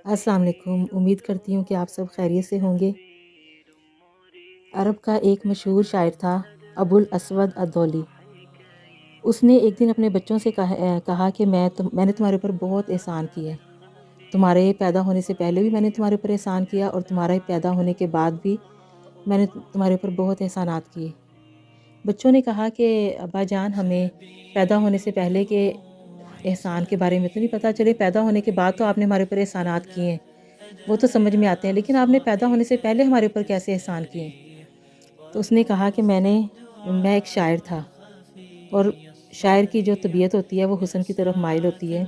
السلام علیکم، امید کرتی ہوں کہ آپ سب خیریت سے ہوں گے۔ عرب کا ایک مشہور شاعر تھا ابو الاسود الدؤلی۔ اس نے ایک دن اپنے بچوں سے کہا کہ میں نے تمہارے اوپر بہت احسان کیا ہے۔ تمہارے پیدا ہونے سے پہلے بھی میں نے تمہارے اوپر احسان کیا، اور تمہارے پیدا ہونے کے بعد بھی میں نے تمہارے اوپر بہت احسانات کیے۔ بچوں نے کہا کہ ابا جان، ہمیں پیدا ہونے سے پہلے کے احسان کے بارے میں تو نہیں پتہ، چلے پیدا ہونے کے بعد تو آپ نے ہمارے اوپر احسانات کیے ہیں، وہ تو سمجھ میں آتے ہیں، لیکن آپ نے پیدا ہونے سے پہلے ہمارے اوپر کیسے احسان کیے ہیں؟ تو اس نے کہا کہ میں ایک شاعر تھا، اور شاعر کی جو طبیعت ہوتی ہے وہ حسن کی طرف مائل ہوتی ہے۔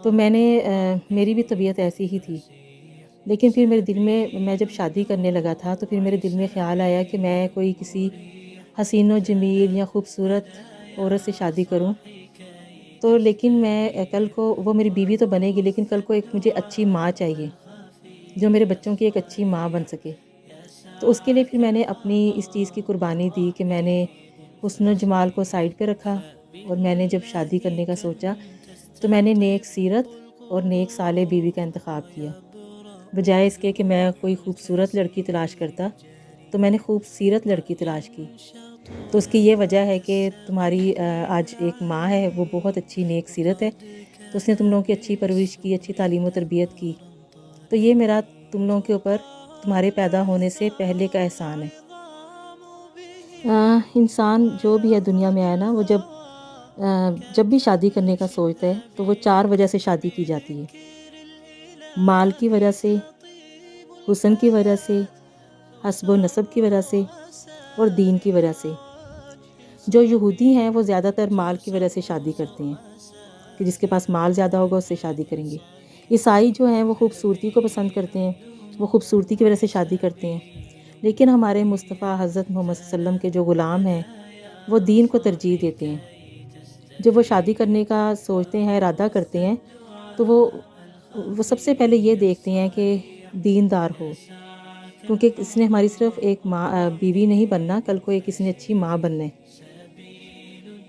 تو میری بھی طبیعت ایسی ہی تھی، لیکن پھر میرے دل میں جب شادی کرنے لگا تھا تو پھر میرے دل میں خیال آیا کہ میں کوئی کسی حسین و جمیل یا خوبصورت عورت سے شادی کروں، تو لیکن میں کل کو وہ میری بیوی تو بنے گی، لیکن کل کو ایک مجھے اچھی ماں چاہیے جو میرے بچوں کی ایک اچھی ماں بن سکے۔ تو اس کے لیے پھر میں نے اپنی اس چیز کی قربانی دی کہ میں نے حسن و جمال کو سائڈ پہ رکھا، اور میں نے جب شادی کرنے کا سوچا تو میں نے نیک سیرت اور نیک صالح بیوی کا انتخاب کیا، بجائے اس کے کہ میں کوئی خوبصورت لڑکی تلاش کرتا، تو میں نے خوبصورت لڑکی تلاش کی۔ تو اس کی یہ وجہ ہے کہ تمہاری آج ایک ماں ہے، وہ بہت اچھی نیک سیرت ہے، تو اس نے تم لوگوں کی اچھی پرورش کی، اچھی تعلیم و تربیت کی، تو یہ میرا تم لوگوں کے اوپر تمہارے پیدا ہونے سے پہلے کا احسان ہے۔ انسان جو بھی ہے دنیا میں آیا نا، وہ جب بھی شادی کرنے کا سوچتا ہے تو وہ 4 وجہ سے شادی کی جاتی ہے: مال کی وجہ سے، حسن کی وجہ سے، حسب و نسب کی وجہ سے، اور دین کی وجہ سے۔ جو یہودی ہیں وہ زیادہ تر مال کی وجہ سے شادی کرتے ہیں کہ جس کے پاس مال زیادہ ہوگا اس سے شادی کریں گے۔ عیسائی جو ہیں وہ خوبصورتی کو پسند کرتے ہیں، وہ خوبصورتی کی وجہ سے شادی کرتے ہیں۔ لیکن ہمارے مصطفیٰ حضرت محمد صلی اللہ علیہ وسلم کے جو غلام ہیں وہ دین کو ترجیح دیتے ہیں۔ جب وہ شادی کرنے کا سوچتے ہیں، ارادہ کرتے ہیں، تو وہ سب سے پہلے یہ دیکھتے ہیں کہ دیندار ہو، کیونکہ اس نے ہماری صرف ایک بیوی نہیں بننا، کل کو ایک اس نے اچھی ماں بننا ہے۔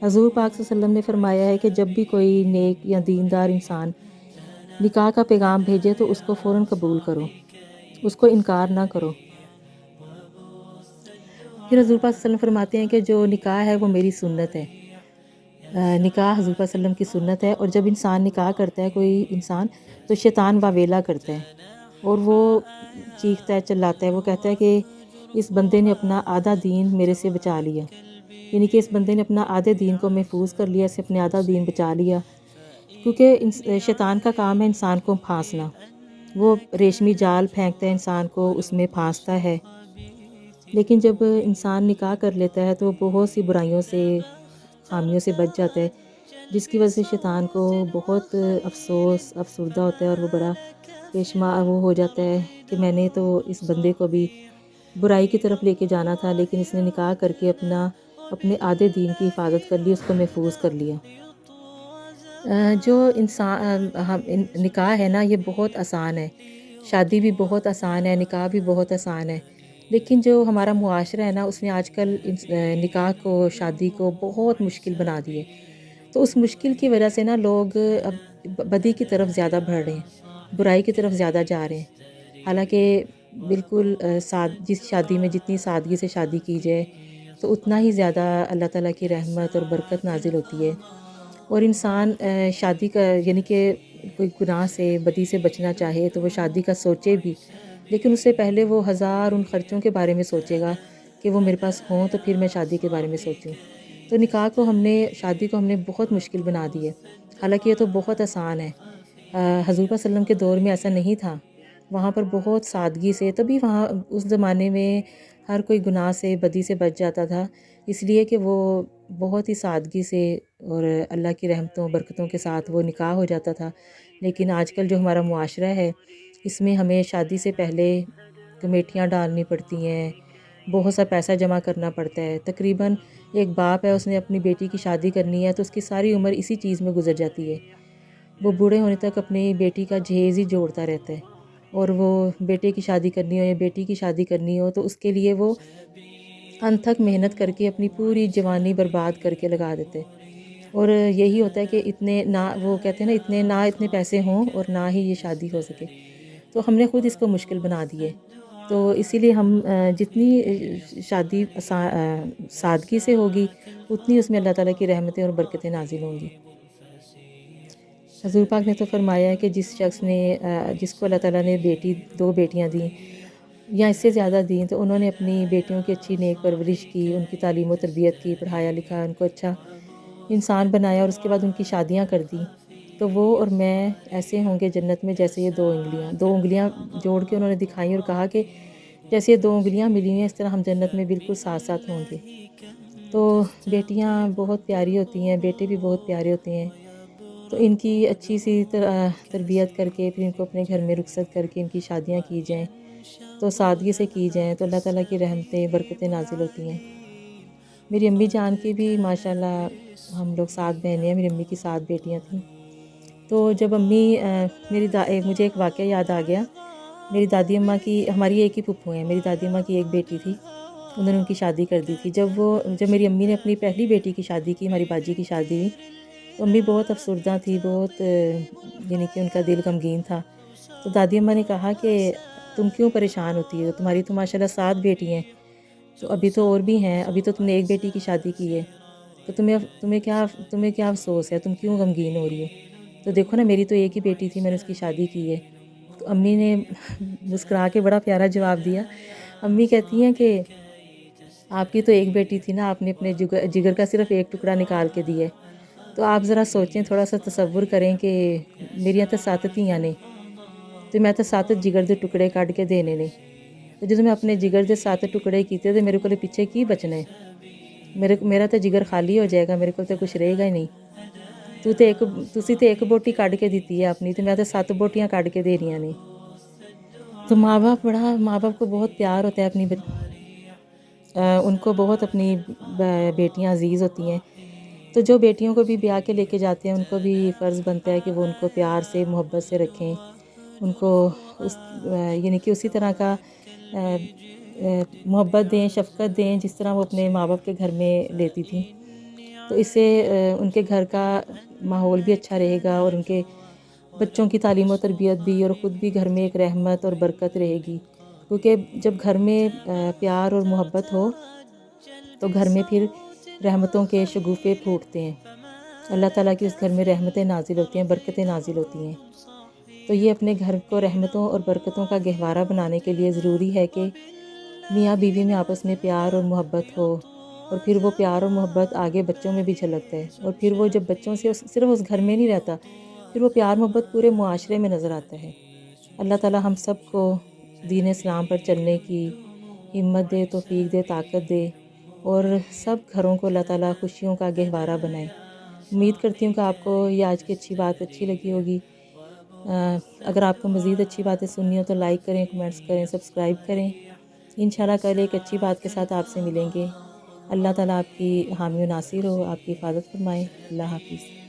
حضور پاک صلی اللہ علیہ وسلم نے فرمایا ہے کہ جب بھی کوئی نیک یا دیندار انسان نکاح کا پیغام بھیجے تو اس کو فوراً قبول کرو، اس کو انکار نہ کرو۔ پھر حضور پاک صلی اللہ علیہ وسلم فرماتے ہیں کہ جو نکاح ہے وہ میری سنت ہے۔ نکاح حضور پاک صلی اللہ علیہ وسلم کی سنت ہے، اور جب انسان نکاح کرتا ہے کوئی انسان، تو شیطان واویلا کرتا ہے، اور وہ چیختا ہے، چلاتا ہے، وہ کہتا ہے کہ اس بندے نے اپنا آدھا دین میرے سے بچا لیا، یعنی کہ اس بندے نے اپنا آدھے دین کو محفوظ کر لیا، اسے اپنے آدھا دین بچا لیا، کیونکہ شیطان کا کام ہے انسان کو پھانسنا۔ وہ ریشمی جال پھینکتا ہے، انسان کو اس میں پھانستا ہے، لیکن جب انسان نکاح کر لیتا ہے تو وہ بہت سی برائیوں سے، خامیوں سے بچ جاتا ہے، جس کی وجہ سے شیطان کو بہت افسردہ ہوتا ہے، اور وہ بڑا وہ ہو جاتا ہے کہ میں نے تو اس بندے کو بھی برائی کی طرف لے کے جانا تھا، لیکن اس نے نکاح کر کے اپنے آدھے دین کی حفاظت کر لی، اس کو محفوظ کر لیا۔ جو نکاح ہے نا، یہ بہت آسان ہے، شادی بھی بہت آسان ہے، نکاح بھی بہت آسان ہے، لیکن جو ہمارا معاشرہ ہے نا، اس نے آج کل نکاح کو، شادی کو بہت مشکل بنا دی ہے۔ تو اس مشکل کی وجہ سے نا لوگ اب بدی کی طرف زیادہ بڑھ رہے ہیں، برائی کی طرف زیادہ جا رہے ہیں، حالانکہ بالکل جس شادی میں جتنی سادگی سے شادی کی جائے تو اتنا ہی زیادہ اللہ تعالیٰ کی رحمت اور برکت نازل ہوتی ہے، اور انسان شادی کا یعنی کہ کوئی گناہ سے، بدی سے بچنا چاہے تو وہ شادی کا سوچے بھی، لیکن اس سے پہلے وہ ہزار ان خرچوں کے بارے میں سوچے گا کہ وہ میرے پاس ہوں تو پھر میں شادی کے بارے میں سوچوں۔ تو نکاح کو شادی کو ہم نے بہت مشکل بنا دی ہے، حالانکہ یہ تو بہت آسان ہے۔ حضور صلی اللہ علیہ وسلم کے دور میں ایسا نہیں تھا، وہاں پر بہت سادگی سے، تبھی وہاں اس زمانے میں ہر کوئی گناہ سے، بدی سے بچ جاتا تھا، اس لیے کہ وہ بہت ہی سادگی سے اور اللہ کی رحمتوں برکتوں کے ساتھ وہ نکاح ہو جاتا تھا۔ لیکن آج کل جو ہمارا معاشرہ ہے، اس میں ہمیں شادی سے پہلے کمیٹیاں ڈالنی پڑتی ہیں، بہت سا پیسہ جمع کرنا پڑتا ہے۔ تقریباً ایک باپ ہے، اس نے اپنی بیٹی کی شادی کرنی ہے تو اس کی ساری عمر اسی چیز میں گزر جاتی ہے، وہ بوڑھے ہونے تک اپنی بیٹی کا جہیز ہی جوڑتا رہتا ہے، اور وہ بیٹے کی شادی کرنی ہو یا بیٹی کی شادی کرنی ہو تو اس کے لیے وہ انتھک محنت کر کے اپنی پوری جوانی برباد کر کے لگا دیتے۔ اور یہی ہوتا ہے کہ اتنے نہ، وہ کہتے ہیں نا اتنے پیسے ہوں اور نہ ہی یہ شادی ہو سکے، تو ہم نے خود اس کو مشکل بنا دی ہے۔ تو اسی لیے ہم جتنی شادی سادگی سے ہوگی، اتنی اس میں اللہ تعالیٰ کی رحمتیں اور برکتیں نازل ہوں گی۔ حضور پاک نے تو فرمایا ہے کہ جس شخص نے جس کو اللہ تعالیٰ نے دو بیٹیاں دیں یا اس سے زیادہ دیں، تو انہوں نے اپنی بیٹیوں کی اچھی نیک پرورش کی، ان کی تعلیم و تربیت کی، پڑھایا لکھا، ان کو اچھا انسان بنایا اور اس کے بعد ان کی شادیاں کر دیں، تو وہ اور میں ایسے ہوں گے جنت میں جیسے یہ دو انگلیاں جوڑ کے انہوں نے دکھائیں اور کہا کہ جیسے یہ 2 انگلیاں ملی ہیں اس طرح ہم جنت میں بالکل ساتھ ساتھ ہوں گے۔ تو بیٹیاں بہت پیاری ہوتی ہیں، بیٹے بھی بہت پیارے ہوتے ہیں، تو ان کی اچھی سی تربیت کر کے پھر ان کو اپنے گھر میں رخصت کر کے ان کی شادیاں کی جائیں، تو سادگی سے کی جائیں، تو اللہ تعالیٰ کی رحمتیں برکتیں نازل ہوتی ہیں۔ میری امی جان کی بھی ماشاءاللہ، ہم لوگ 7 بہنیں ہیں، میری امی کی 7 بیٹیاں تھیں۔ تو جب امی مجھے ایک واقعہ یاد آ گیا، میری دادی اماں کی، ہماری ایک ہی پھپھو ہیں، میری دادی اماں کی ایک بیٹی تھی، انہوں نے ان کی شادی کر دی تھی۔ جب میری امی نے اپنی پہلی بیٹی کی شادی کی، ہماری باجی کی شادی ہوئی، تو امی بہت افسردہ تھی، بہت یعنی کہ ان کا دل غمگین تھا۔ تو دادی اماں نے کہا کہ تم کیوں پریشان ہوتی ہو، تمہاری تو ماشاءاللہ 7 بیٹی ہیں، تو ابھی تو اور بھی ہیں، ابھی تو تم نے ایک بیٹی کی شادی کی ہے، تو تمہیں کیا افسوس ہے، تم کیوں غمگین ہو رہی ہو؟ تو دیکھو نا، میری تو ایک ہی بیٹی تھی، میں نے اس کی شادی کی ہے۔ تو امی نے مسکرا کے بڑا پیارا جواب دیا۔ امی کہتی ہیں کہ آپ کی تو ایک بیٹی تھی نا، آپ نے اپنے جگر کا صرف ایک ٹکڑا نکال کے دیا ہے، تو آپ ذرا سوچیں، تھوڑا سا تصور کریں کہ میری تو 7 دھیاں نے، تو میں تو 7 جگر دے ٹکڑے کٹ کے دینے نے، تو جدوں میں اپنے جگر دے 7 ٹکڑے کیتے تو میرے کو پیچھے کی بچنا ہے؟ میرا تو جگر خالی ہو جائے گا، میرے کو تو کچھ رہے گا ہی نہیں۔ تسی تے ایک بوٹی کڈ کے دیتی ہے اپنی، تو میں تو 7 بوٹیاں کڈ کے دے رہی نے۔ تو ماں باپ کو بہت پیار ہوتا ہے ان کو بہت اپنی بیٹیاں عزیز ہوتی ہیں، تو جو بیٹیوں کو بھی بیاہ کے لے کے جاتے ہیں، ان کو بھی فرض بنتا ہے کہ وہ ان کو پیار سے محبت سے رکھیں، ان کو یعنی کہ اسی طرح کا محبت دیں، شفقت دیں جس طرح وہ اپنے ماں باپ کے گھر میں لیتی تھیں، تو اس سے ان کے گھر کا ماحول بھی اچھا رہے گا اور ان کے بچوں کی تعلیم و تربیت بھی، اور خود بھی گھر میں ایک رحمت اور برکت رہے گی، کیونکہ جب گھر میں پیار اور محبت ہو تو گھر میں پھر رحمتوں کے شگوفے پھوٹتے ہیں، اللہ تعالیٰ کی اس گھر میں رحمتیں نازل ہوتی ہیں، برکتیں نازل ہوتی ہیں۔ تو یہ اپنے گھر کو رحمتوں اور برکتوں کا گہوارہ بنانے کے لیے ضروری ہے کہ میاں بیوی میں آپس میں پیار اور محبت ہو، اور پھر وہ پیار اور محبت آگے بچوں میں بھی جھلکتا ہے، اور پھر وہ جب بچوں سے صرف اس گھر میں نہیں رہتا، پھر وہ پیار محبت پورے معاشرے میں نظر آتا ہے۔ اللہ تعالیٰ ہم سب کو دین اسلام پر چلنے کی ہمت دے، توفیق دے، طاقت دے، اور سب گھروں کو اللہ تعالیٰ خوشیوں کا گہوارہ بنائے۔ امید کرتی ہوں کہ آپ کو یہ آج کی اچھی بات اچھی لگی ہوگی۔ اگر آپ کو مزید اچھی باتیں سننی ہو تو لائک کریں، کمنٹس کریں، سبسکرائب کریں۔ انشاءاللہ کل ایک اچھی بات کے ساتھ آپ سے ملیں گے۔ اللہ تعالیٰ آپ کی حامی و ناصر ہو، آپ کی حفاظت فرمائے۔ اللہ حافظ۔